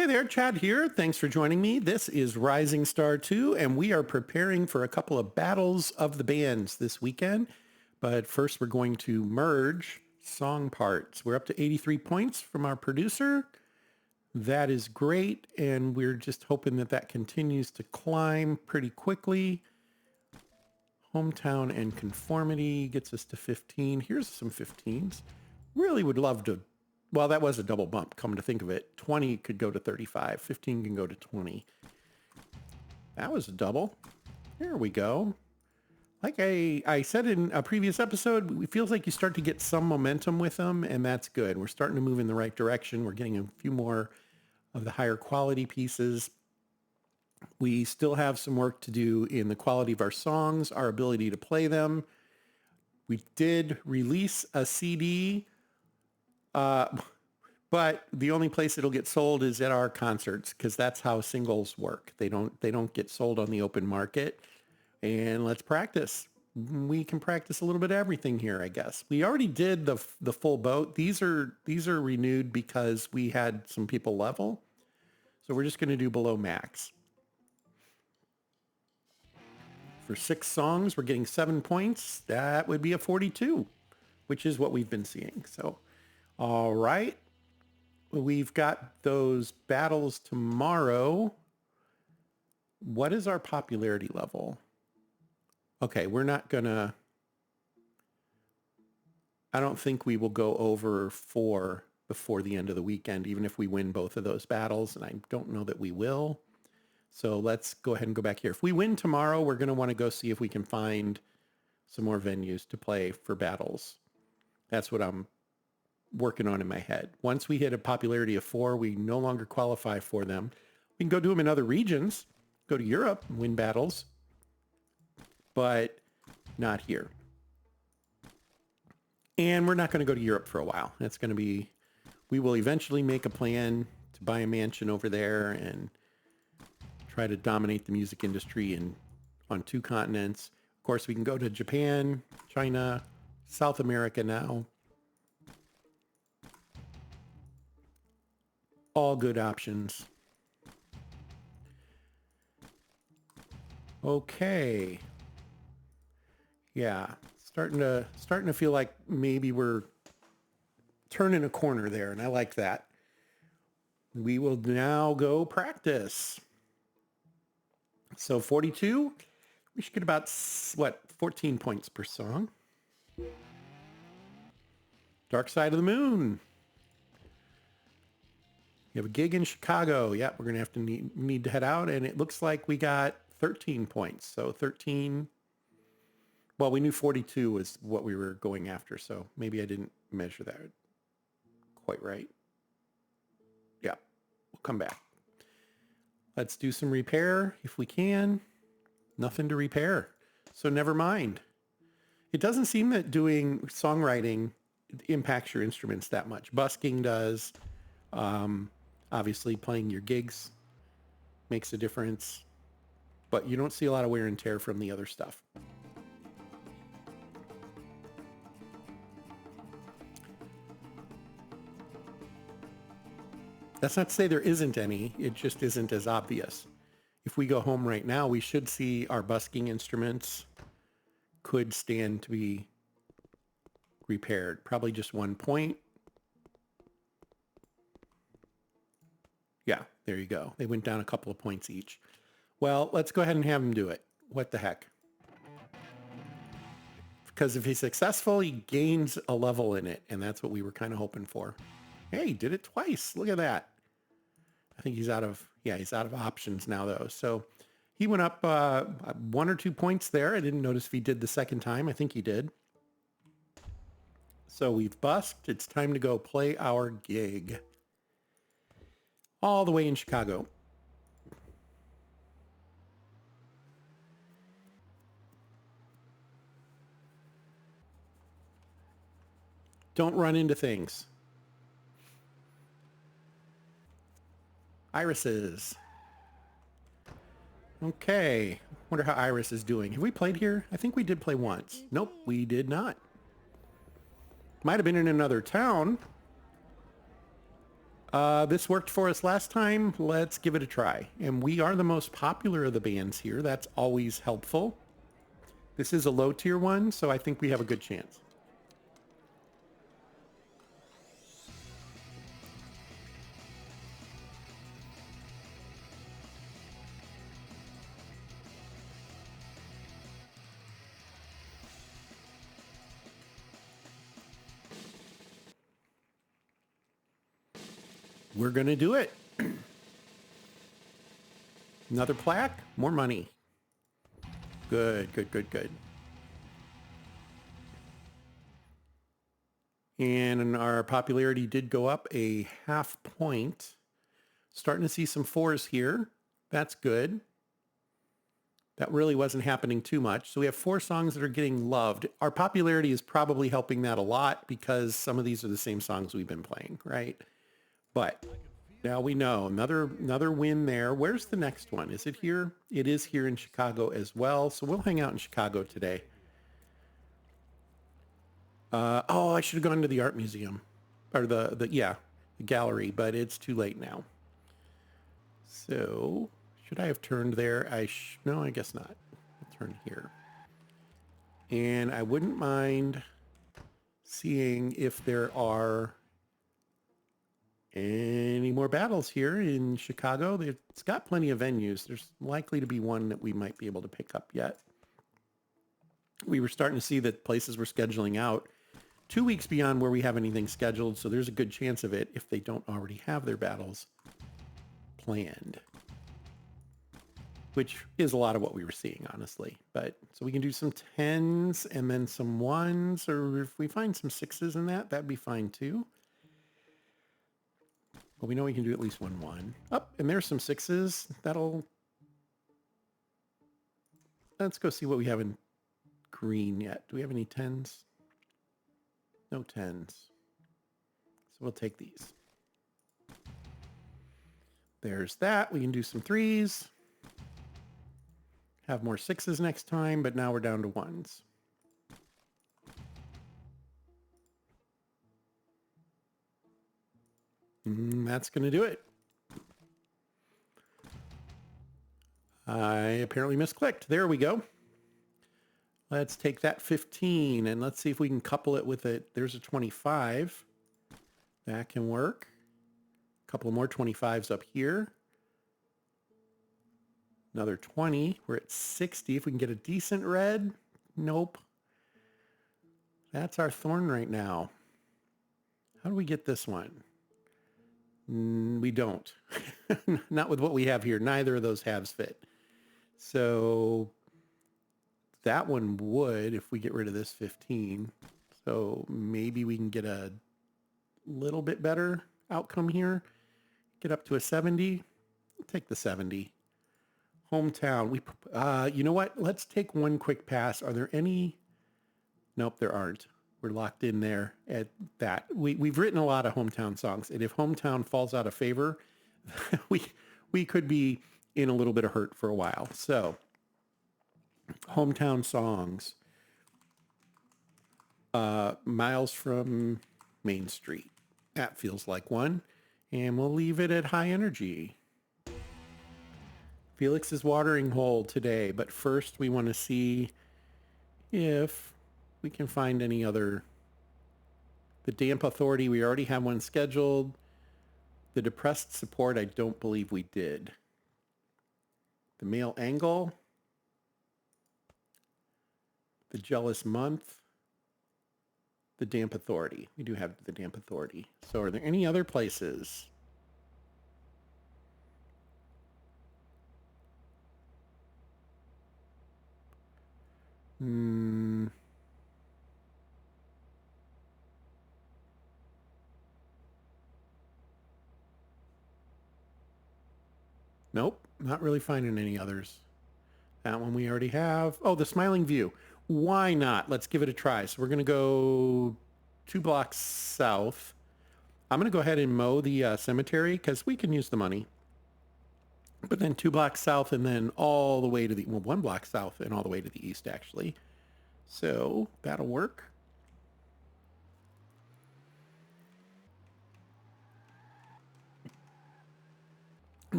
Hey there, Chad here. Thanks for joining me. This is Rising Star 2, and we are preparing for a couple of battles of the bands this weekend. But first, we're going to merge song parts. We're up to 83 points from our producer. That is great, and we're just hoping that that continues to climb pretty quickly. Hometown and conformity gets us to 15. Here's some 15s. Really would love to. Well, that was a double bump, come to think of it. 20 could go to 35. 15 can go to 20. That was a double. There we go. Like I said in a previous episode, it feels like you start to get some momentum with them, and that's good. We're starting to move in the right direction. We're getting a few more of the higher quality pieces. We still have some work to do in the quality of our songs, our ability to play them. We did release a CD, but the only place it'll get sold is at our concerts because that's how singles work. They don't get sold on the open market. And let's practice. We can practice a little bit of everything here, I guess. We already did the full boat. These are renewed because we had some people level. So we're just going to do below max. For 6 songs, we're getting 7 points. That would be a 42, which is what we've been seeing. So, all right. We've got those battles tomorrow. What is our popularity level? Okay, we're not gonna, I don't think we will go over 4 before the end of the weekend, even if we win both of those battles, and I don't know that we will. So let's go ahead and go back here. If we win tomorrow, we're gonna wanna go see if we can find some more venues to play for battles. That's what I'm working on in my head. Once we hit a popularity of 4, we no longer qualify for them. We can go do them in other regions, go to Europe and win battles, but not here. And we're not going to go to Europe for a while. That's going to be, we will eventually make a plan to buy a mansion over there and try to dominate the music industry on 2 continents. Of course, we can go to Japan, China, South America now. All good options. Okay. Yeah, starting to feel like maybe we're turning a corner there, and I like that. We will now go practice. So 42, we should get about 14 points per song. Dark Side of the Moon. You have a gig in Chicago. Yeah, we're gonna have to need to head out, and it looks like we got 13 points. So 13. Well, we knew 42 was what we were going after, so maybe I didn't measure that quite right. Yeah, we'll come back. Let's do some repair if we can. Nothing to repair, so never mind. It doesn't seem that doing songwriting impacts your instruments that much. Busking does. Obviously, playing your gigs makes a difference, but you don't see a lot of wear and tear from the other stuff. That's not to say there isn't any. It just isn't as obvious. If we go home right now, we should see our busking instruments could stand to be repaired. Probably just 1 point. Yeah, there you go. They went down a couple of points each. Well, let's go ahead and have him do it. What the heck? Because if he's successful, he gains a level in it, and that's what we were kind of hoping for. Hey, he did it twice. Look at that. I think he's out of options now, though. So he went up 1 or 2 points there. I didn't notice if he did the second time. I think he did. So we've busked. It's time to go play our gig. All the way in Chicago. Don't run into things. Irises. Okay. Wonder how Iris is doing. Have we played here? I think we did play once. Nope, we did not. Might have been in another town. This worked for us last time. Let's give it a try. And we are the most popular of the bands here. That's always helpful. This is a low tier one, so I think we have a good chance. We're going to do it. Another plaque, more money. Good, good, good, good. And our popularity did go up a half point. Starting to see some fours here. That's good. That really wasn't happening too much. So we have 4 songs that are getting loved. Our popularity is probably helping that a lot because some of these are the same songs we've been playing, right? But now we know another win there. Where's the next one? Is it here? It is here in Chicago as well. So we'll hang out in Chicago today. I should have gone to the art museum or the gallery, but it's too late now. So should I have turned there? No, I guess not. I'll turn here. And I wouldn't mind seeing if there are any more battles here in Chicago. It's got plenty of venues. There's likely to be one that we might be able to pick up yet. We were starting to see that places were scheduling out 2 weeks beyond where we have anything scheduled. So there's a good chance of it if they don't already have their battles planned, which is a lot of what we were seeing, honestly. But so we can do some 10s and then some 1s, or if we find some 6s in that, that'd be fine too. But we know we can do at least 1. And there's some 6s. Let's go see what we have in green yet. Do we have any 10s? No 10s. So we'll take these. There's that. We can do some 3s. Have more 6s next time, but now we're down to 1s. That's going to do it. I apparently misclicked. There we go. Let's take that 15 and let's see if we can couple it with it. There's a 25. That can work. A couple more 25s up here. Another 20. We're at 60. If we can get a decent red. Nope. That's our thorn right now. How do we get this one? We don't. Not with what we have here. Neither of those halves fit. So that one would if we get rid of this 15. So maybe we can get a little bit better outcome here. Get up to a 70. Take the 70. Hometown. You know what? Let's take one quick pass. Are there any? Nope, there aren't. We're locked in there at that. We've written a lot of hometown songs, and if hometown falls out of favor, we could be in a little bit of hurt for a while. So, hometown songs. Miles from Main Street. That feels like one. And we'll leave it at high energy. Felix is watering hole today, but first we want to see if we can find any other. The Damp Authority, we already have one scheduled. The Depressed Support, I don't believe we did. The Male Angle. The Jealous Month. The Damp Authority. We do have the Damp Authority. So are there any other places? Nope, not really finding any others. That one we already have. Oh, the Smiling View. Why not? Let's give it a try. So we're going to go 2 blocks south. I'm going to go ahead and mow the cemetery because we can use the money. But then 2 blocks south and then all the way to 1 block south and all the way to the east, actually. So that'll work.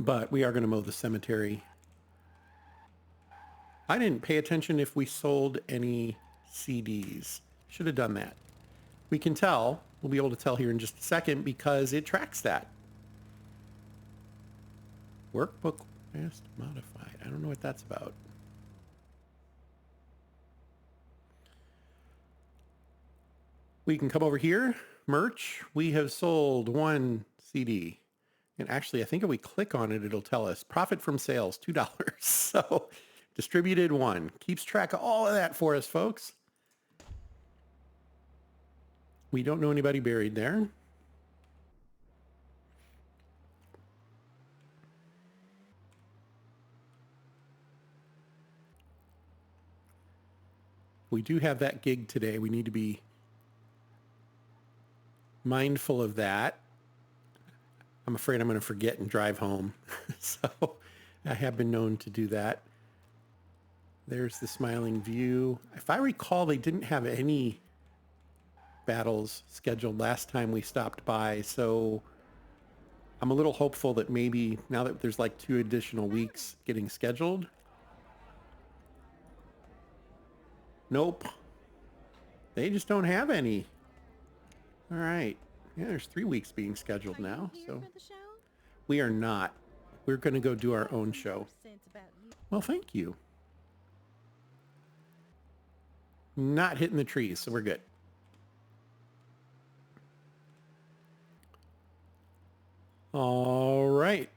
but we are going to mow the cemetery. I didn't pay attention if we sold any CDs. Should have done that. We can tell. We'll be able to tell here in just a second because it tracks that. Workbook fast modified. I don't know what that's about. We can come over here. Merch. We have sold 1 CD. And actually, I think if we click on it, it'll tell us profit from sales, $2. So distributed 1. Keeps track of all of that for us, folks. We don't know anybody buried there. We do have that gig today. We need to be mindful of that. I'm afraid I'm going to forget and drive home. So I have been known to do that. There's the Smiling View. If I recall, they didn't have any battles scheduled last time we stopped by. So I'm a little hopeful that maybe now that there's like 2 additional weeks getting scheduled. Nope. They just don't have any. All right. Yeah, there's 3 weeks being scheduled now. So we are not. We're going to go do our own show. Well, thank you. Not hitting the trees, so we're good. All right.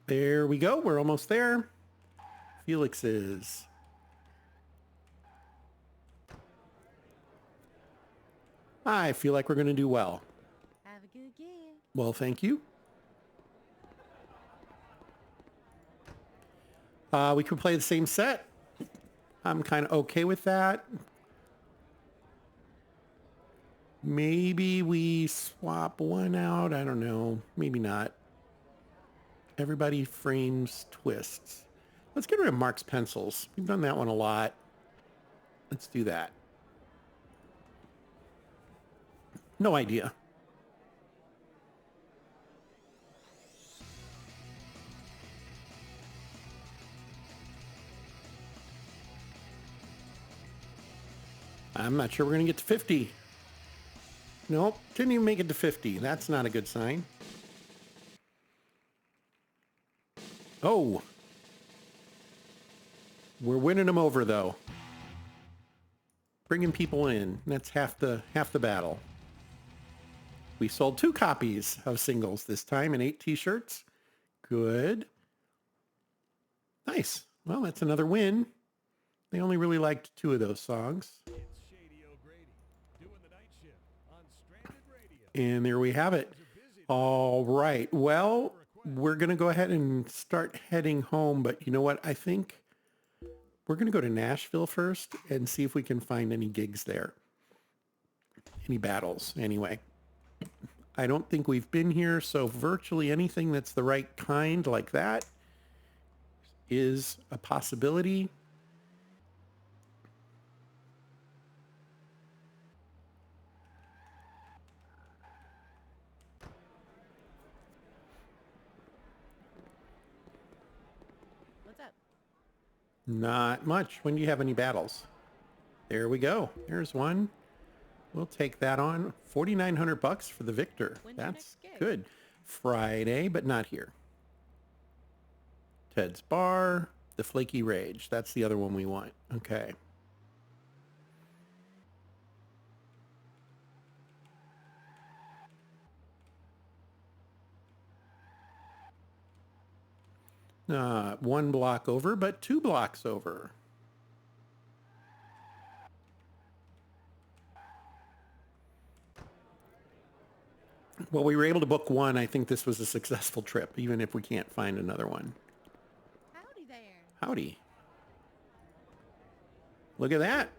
There we go. We're almost there. Felix is. I feel like we're going to do well. Have a good gig. Well, thank you. We could play the same set. I'm kind of okay with that. Maybe we swap one out. I don't know. Maybe not. Everybody frames twists. Let's get rid of Mark's pencils. We've done that one a lot. Let's do that. No idea. I'm not sure we're going to get to 50. Nope, didn't even make it to 50. That's not a good sign. Oh. We're winning them over, though. Bringing people in. That's half the battle. We sold 2 copies of singles this time and 8 t-shirts. Good. Nice. Well, that's another win. They only really liked 2 of those songs. And there we have it. All right. Well, we're going to go ahead and start heading home. But you know what? I think we're going to go to Nashville first and see if we can find any gigs there. Any battles, anyway. I don't think we've been here, so virtually anything that's the right kind like that is a possibility. What's up? Not much. When do you have any battles? There we go. There's one. We'll take that on. $4,900 for the victor. That's good. Friday, but not here. Ted's Bar, the Flaky Rage. That's the other one we want. Okay. Not 1 block over, but 2 blocks over. Well, we were able to book 1. I think this was a successful trip, even if we can't find another one. Howdy there. Howdy. Look at that.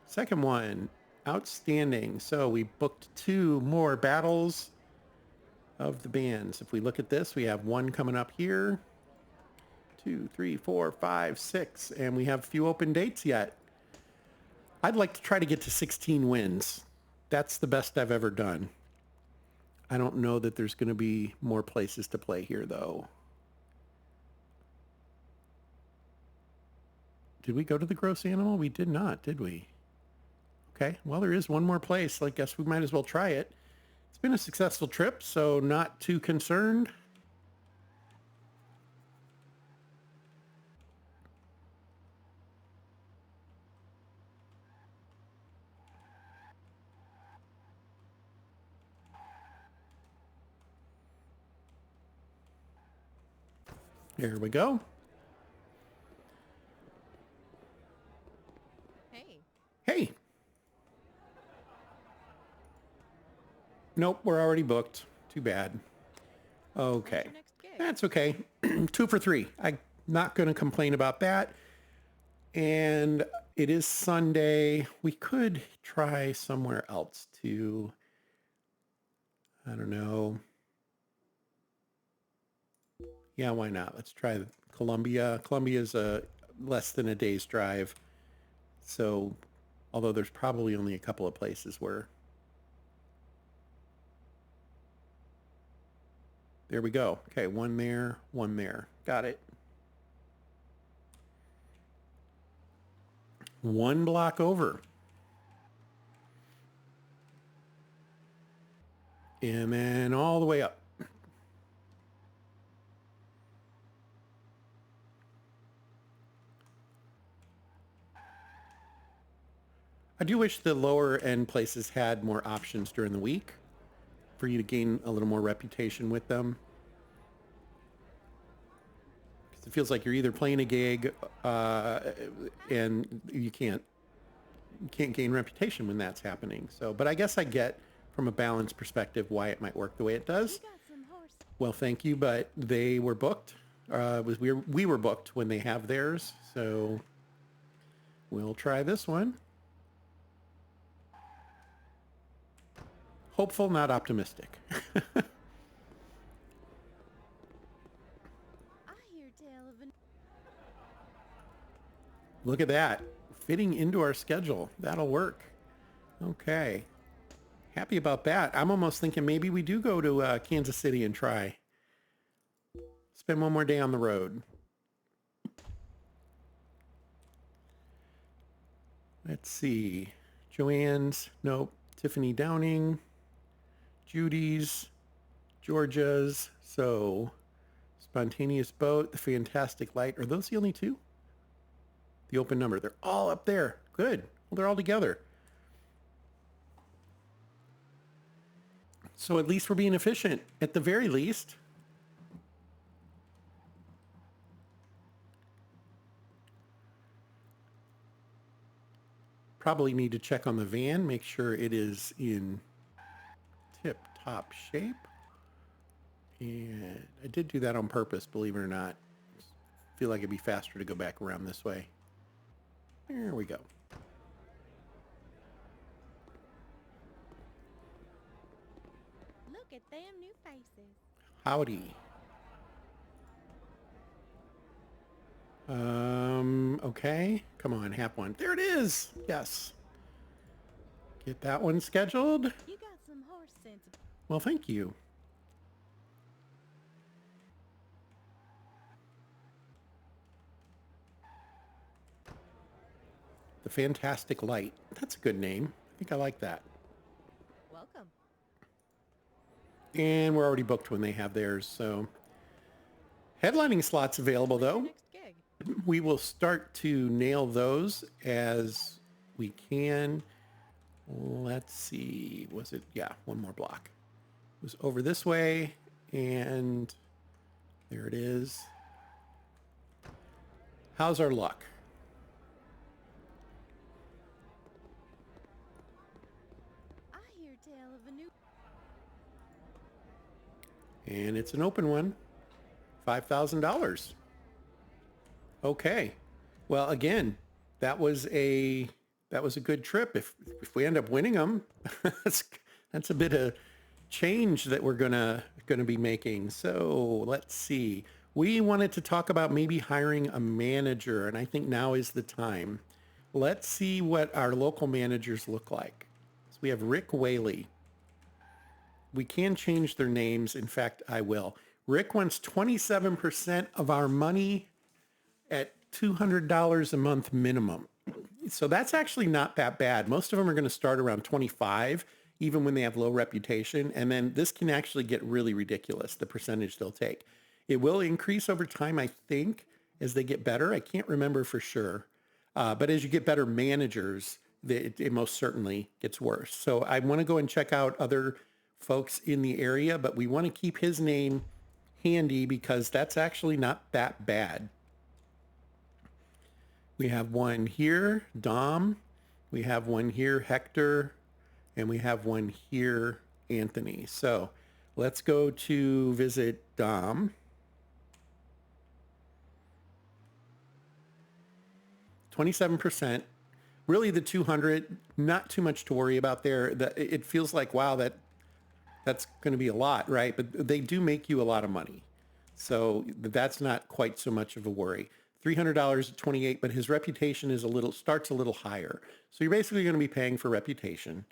Second one. Outstanding. So we booked 2 more battles of the bands. If we look at this, we have 1 coming up here. 2, 3, 4, 5, 6. And we have a few open dates yet. I'd like to try to get to 16 wins. That's the best I've ever done. I don't know that there's going to be more places to play here, though. Did we go to the gross animal? We did not, did we? Okay, well, there is one more place. I guess we might as well try it. It's been a successful trip, so not too concerned. There we go. Hey. Hey. Nope, we're already booked. Too bad. Okay. When's your next gig? That's okay. 2 for 3. I'm not going to complain about that. And it is Sunday. We could try somewhere else to, I don't know. Yeah, why not? Let's try Columbia. Columbia is less than a day's drive. So, although there's probably only a couple of places where. There we go. Okay, one there, one there. Got it. One block over. And then all the way up. I do wish the lower end places had more options during the week for you to gain a little more reputation with them. Because it feels like you're either playing a gig and you can't gain reputation when that's happening. So, but I guess I get from a balance perspective why it might work the way it does. You got some horse. Well, thank you, but they were booked. We were booked when they have theirs, so we'll try this one. Hopeful, not optimistic. I hear tale of an. Look at that. Fitting into our schedule. That'll work. Okay. Happy about that. I'm almost thinking maybe we do go to Kansas City and try. Spend one more day on the road. Let's see. Joanne's. Nope. Tiffany Downing. Judy's. Georgia's. So, Spontaneous Boat. The Fantastic Light. Are those the only two? The open number. They're all up there. Good. Well, they're all together. So at least we're being efficient. At the very least. Probably need to check on the van, make sure it is in tip-top shape. And I did do that on purpose, believe it or not. Feel like it'd be faster to go back around this way. There we go. Look at them new faces. Howdy. Okay. Come on, hap one. There it is. Yes. Get that one scheduled. You got some horse sense. Well, thank you. The Fantastic Light. That's a good name. I think I like that. Welcome. And we're already booked when they have theirs, so. Headlining slots available, When's your though. next gig? We will start to nail those as we can. Let's see. Was it? Yeah, one more block. It was over this way, and there it is. How's our luck? I hear tale of a new. And it's an open one. $5,000. Okay. Well, again, that was a good trip. If we end up winning them, that's a bit of change that we're gonna be making. So let's see. We wanted to talk about maybe hiring a manager, and I think now is the time. Let's see what our local managers look like. So we have Rick Whaley. We can change their names. In fact, I will. Rick wants 27% of our money at $200 a month minimum. So that's actually not that bad. Most of them are going to start around 25, even when they have low reputation. And then this can actually get really ridiculous, the percentage they'll take. It will increase over time, I think, as they get better. I can't remember for sure. But as you get better managers, it most certainly gets worse. So I want to go and check out other folks in the area, but we want to keep his name handy because that's actually not that bad. We have one here, Dom. We have one here, Hector. And we have one here, Anthony. So let's go to visit Dom. 27%. Really the 200, not too much to worry about there. It feels like, wow, that's going to be a lot, right? But they do make you a lot of money. So that's not quite so much of a worry. $300 at 28, but his reputation is starts a little higher. So you're basically going to be paying for reputation.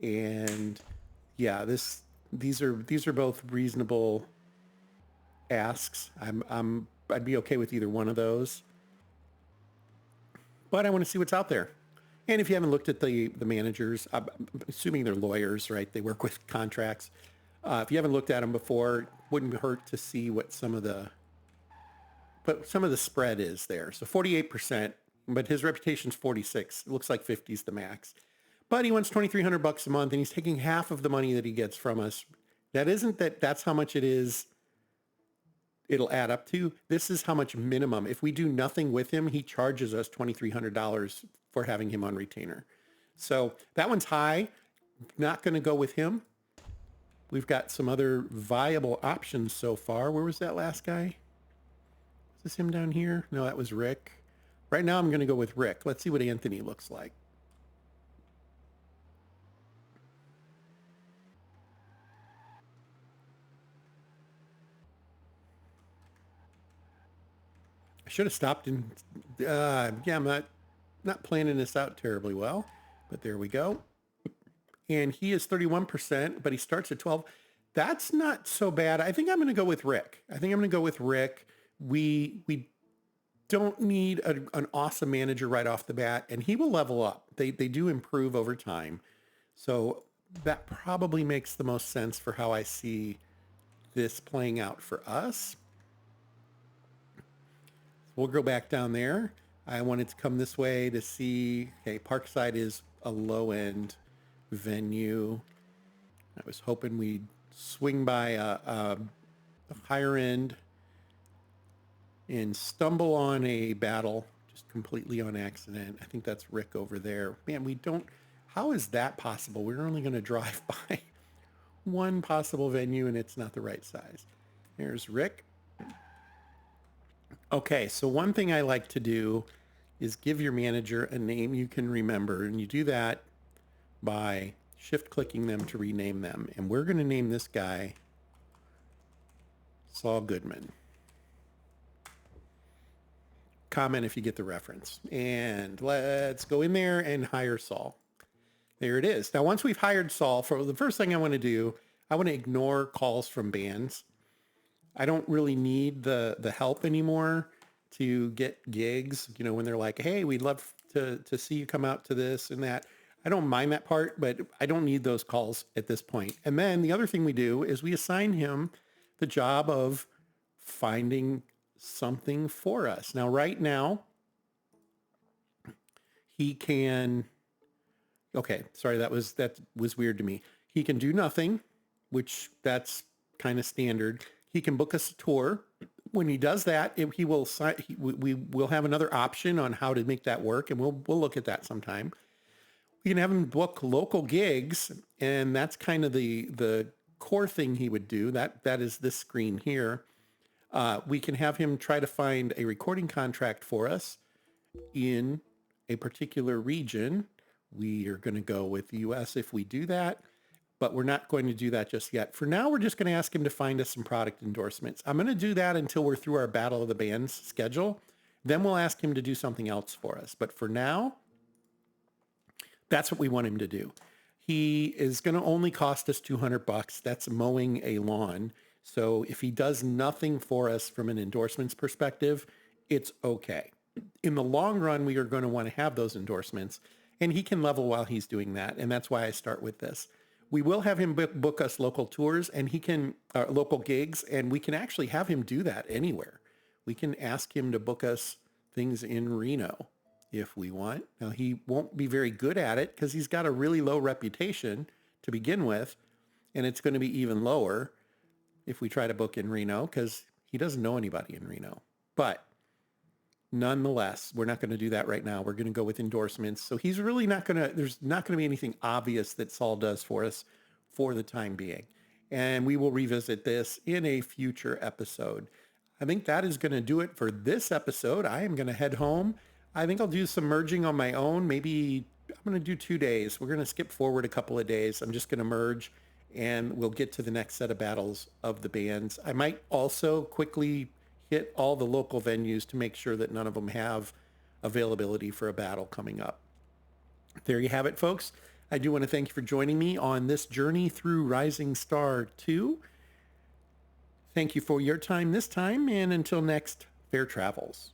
And yeah, these are both reasonable asks. I'd be okay with either one of those. But I want to see what's out there. And if you haven't looked at the managers, I'm assuming they're lawyers, right? They work with contracts. If you haven't looked at them before, wouldn't hurt to see what some of the spread is there. So 48%, but his reputation's 46. It looks like 50 is the max. But he wants $2,300 a month, and he's taking half of the money that he gets from us. That's how much it is. It'll add up to. This is how much minimum. If we do nothing with him, he charges us $2,300 for having him on retainer. So that one's high. Not going to go with him. We've got some other viable options so far. Where was that last guy? Is this him down here? No, that was Rick. Right now I'm going to go with Rick. Let's see what Anthony looks like. I should have stopped and I'm not planning this out terribly well, but there we go. And he is 31%, but he starts at 12. That's not so bad. I think I'm going to go with Rick. We don't need an awesome manager right off the bat, and he will level up. They do improve over time. So that probably makes the most sense for how I see this playing out for us. We'll go back down there. I wanted to come this way to see, okay, Parkside is a low-end venue. I was hoping we'd swing by a higher end and stumble on a battle just completely on accident. I think that's Rick over there. Man, how is that possible? We're only going to drive by one possible venue and it's not the right size. There's Rick. Okay, so one thing I like to do is give your manager a name you can remember, and you do that by shift-clicking them to rename them. And we're going to name this guy Saul Goodman. Comment if you get the reference. And let's go in there and hire Saul. There it is. Now, once we've hired Saul, for the first thing I want to do, I want to ignore calls from bands. I don't really need the help anymore to get gigs, when they're like, hey, we'd love to see you come out to this and that. I don't mind that part, but I don't need those calls at this point. And then the other thing we do is we assign him the job of finding something for us. Now, right now, he can, okay, sorry, that was weird to me. He can do nothing, which that's kind of standard. He can book us a tour. When he does that, we will have another option on how to make that work, and we'll look at that sometime. We can have him book local gigs, and that's kind of the core thing he would do. That is this screen here. We can have him try to find a recording contract for us in a particular region. We are going to go with the U.S. if we do that. But we're not going to do that just yet. For now, we're just going to ask him to find us some product endorsements. I'm going to do that until we're through our Battle of the Bands schedule. Then we'll ask him to do something else for us. But for now, That's what we want him to do. He is going to only cost us $200. That's mowing a lawn. So if he does nothing for us from an endorsements perspective, it's okay. In the long run, we are going to want to have those endorsements, and he can level while he's doing that. And that's why I start with this. We will have him book us local tours, and he can local gigs, and we can actually have him do that anywhere. We can ask him to book us things in Reno if we want. Now, he won't be very good at it because he's got a really low reputation to begin with, and it's going to be even lower if we try to book in Reno because he doesn't know anybody in Reno. But nonetheless, we're not going to do that right now. We're going to go with endorsements. So he's really not going to, there's not going to be anything obvious that Saul does for us for the time being. And we will revisit this in a future episode. I think that is going to do it for this episode. I am going to head home. I think I'll do some merging on my own. Maybe I'm going to do 2 days. We're going to skip forward a couple of days. I'm just going to merge and we'll get to the next set of battles of the bands. I might also quickly hit all the local venues to make sure that none of them have availability for a battle coming up. There you have it, folks. I do want to thank you for joining me on this journey through Rising Star 2. Thank you for your time this time, and until next, fair travels.